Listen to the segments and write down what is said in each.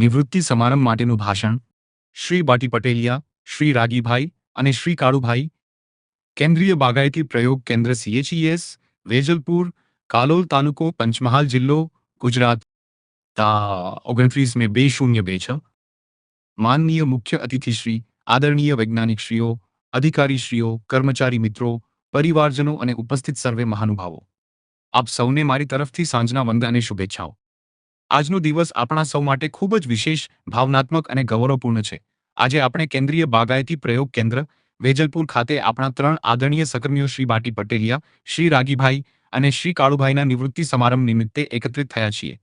નિવૃત્તિ સમારંભ માટેનું ભાષણ શ્રી બાટી પટેલિયા, શ્રી રાગીભાઈ અને શ્રી કાળુભાઈ, કેન્દ્રીય બાગાયતી પ્રયોગ કેન્દ્ર CHES, વેજલપુર, કાલોલ તાલુકો, પંચમહાલ જિલ્લો, ગુજરાત, 29 મે 2026। માનનીય મુખ્ય અતિથિશ્રી, આદરણીય વૈજ્ઞાનિકશ્રીઓ, અધિકારીશ્રીઓ, કર્મચારી મિત્રો, પરિવારજનો અને ઉપસ્થિત સર્વે મહાનુભાવો, આપ સૌને મારી તરફથી સાંજના વંદન અને શુભેચ્છાઓ। આજનો દિવસ આપણા સૌ માટે ખૂબ જ વિશેષ, ભાવનાત્મક અને ગૌરવપૂર્ણ છે। આજે આપણે કેન્દ્રીય બાગાયતી પ્રયોગ કેન્દ્ર વેજલપુર ખાતે આપણા 3 આદરણીય સહકર્મીઓ શ્રી બાટી પટેલિયા, શ્રી રાગીભાઈ અને શ્રી કાળુભાઈના નિવૃત્તિ સમારંભ નિમિત્તે એકત્રિત થયા છીએ।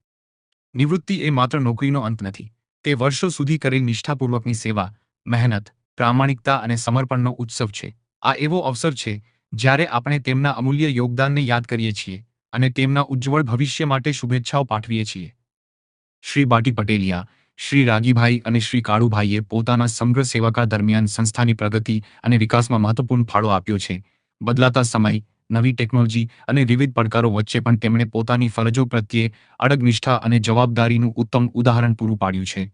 નિવૃત્તિ એ માત્ર નોકરીનો અંત નથી, તે વર્ષો સુધી કરેલ નિષ્ઠાપૂર્વકની સેવા, મહેનત, પ્રામાણિકતા અને સમર્પણનો ઉત્સવ છે। આ એવો અવસર છે જ્યારે આપણે તેમના અમૂલ્ય યોગદાનને યાદ કરીએ છીએ અને તેમના ઉજ્જવળ ભવિષ્ય માટે શુભેચ્છાઓ પાઠવીએ છીએ। શ્રી બાટી પટેલિયા, શ્રી રાગીભાઈ અને શ્રી કાળુભાઈએ પોતાના સમગ્ર સેવાકાળ દરમિયાન સંસ્થાની પ્રગતિ અને વિકાસમાં મહત્વપૂર્ણ ફાળો આપ્યો છે। બદલાતા સમય, નવી ટેકનોલોજી અને વિવિધ પડકારો વચ્ચે પણ તેમણે પોતાની ફરજો પ્રત્યે અડગ નિષ્ઠા અને જવાબદારીનું ઉત્તમ ઉદાહરણ પૂરું પાડ્યું છે।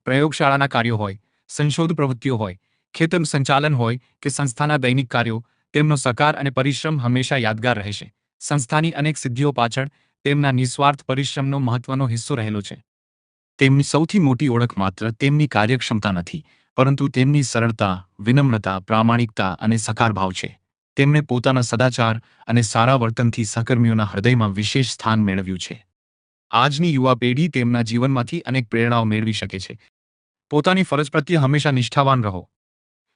પ્રયોગશાળાના કાર્યો હોય, સંશોધન પ્રવૃત્તિઓ હોય, ખેતર સંચાલન હોય કે સંસ્થાના દૈનિક કાર્યો, તેમનો સહકાર અને પરિશ્રમ હંમેશા યાદગાર રહેશે। સંસ્થાની અનેક સિદ્ધિઓ પાછળ તેમના નિસ્વાર્થ પરિશ્રમનો મહત્વનો હિસ્સો રહેલો છે। તેમની સૌથી મોટી ઓળખ માત્ર તેમની કાર્યક્ષમતા નથી, પરંતુ તેમની સરળતા, વિનમ્રતા, પ્રામાણિકતા અને સહકાર ભાવ છે। તેમણે પોતાના સદાચાર અને સારા વર્તનથી સહકર્મીઓના હૃદયમાં વિશેષ સ્થાન મેળવ્યું છે। આજની યુવા પેઢી તેમના જીવનમાંથી અનેક પ્રેરણાઓ મેળવી શકે છે। પોતાની ફરજ પ્રત્યે હંમેશા નિષ્ઠાવાન રહો,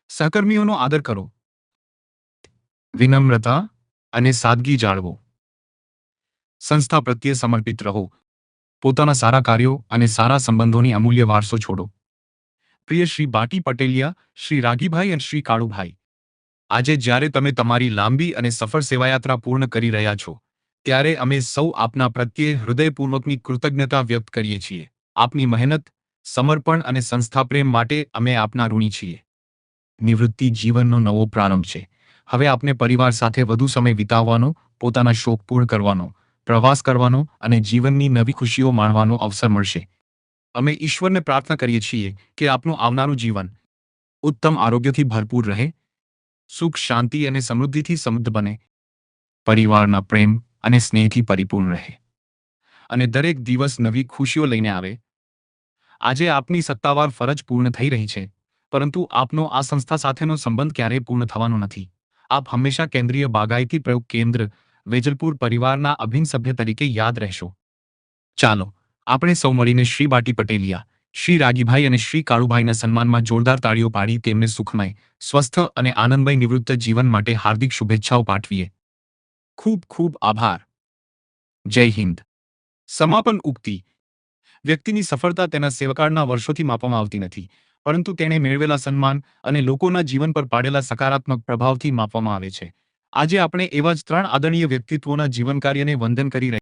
સહકર્મીઓનો આદર કરો, વિનમ્રતા અને સાદગી જાળવો, સંસ્થા પ્રત્યે સમર્પિત રહો, પોતાના સારા કાર્યો અને સારા સંબંધોની અમૂલ્ય વારસો છોડો। પ્રિય શ્રી બાટી પટેલિયા, શ્રી રાગીભાઈ અને શ્રી કાળુભાઈ, આજે જ્યારે તમે તમારી લાંબી અને સફળ સેવાયાત્રા પૂર્ણ કરી રહ્યા છો, ત્યારે અમે સૌ આપના પ્રત્યે હૃદયપૂર્વકની કૃતજ્ઞતા વ્યક્ત કરીએ છીએ। આપની મહેનત, સમર્પણ અને સંસ્થા પ્રેમ માટે અમે આપના ઋણી છીએ। નિવૃત્તિ જીવનનો નવો પ્રારંભ છે। હવે આપને પરિવાર સાથે વધુ સમય વિતાવવાનો, પોતાના શોખ પૂર્ણ કરવાનો, પ્રવાસ કરવાનો અને જીવનની નવી ખુશીઓ માણવાનો અવસર મળશે। અમે ઈશ્વરને પ્રાર્થના કરીએ છીએ કે આપનું આવનારું જીવન ઉત્તમ આરોગ્યથી ભરપૂર રહે, સુખ, શાંતિ અને સમૃદ્ધિથી સમૃદ્ધ બને, પરિવારના પ્રેમ અને સ્નેહથી પરિપૂર્ણ રહે અને દરેક દિવસ નવી ખુશીઓ લઈને આવે। આજે આપની સત્તાવાર ફરજ પૂર્ણ થઈ રહી છે, પરંતુ આપનો આ સંસ્થા સાથેનો સંબંધ ક્યારેય પૂર્ણ થવાનો નથી। આપ હંમેશા કેન્દ્રીય બાગાયતી પ્રયોગ કેન્દ્ર વેજલપુર પરિવારના અભિન્ન સભ્ય તરીકે યાદ રહેશો। ચાલો આપણે સૌ મળીને શ્રી બાટી પટેલિયા, શ્રી રાગીભાઈ અને શ્રી કાળુભાઈના સન્માનમાં જોરદાર તાળીઓ પાડી તેમને સુખમય, સ્વસ્થ અને આનંદમય નિવૃત્ત જીવન માટે હાર્દિક શુભેચ્છાઓ પાઠવીએ। ખૂબ ખૂબ આભાર। જય હિન્દ। સમાપન ઉક્તિ: વ્યક્તિની સફળતા તેના સેવાકાળના વર્ષોથી માપવામાં આવતી નથી, પરંતુ તેણે મેળવેલા સન્માન અને લોકોના જીવન પર પાડેલા સકારાત્મક પ્રભાવથી માપવામાં આવે છે। આજે આપણે એવા જ 3 આદરણીય વ્યક્તિત્વોના જીવન કાર્યને વંદન કરી રહ્યા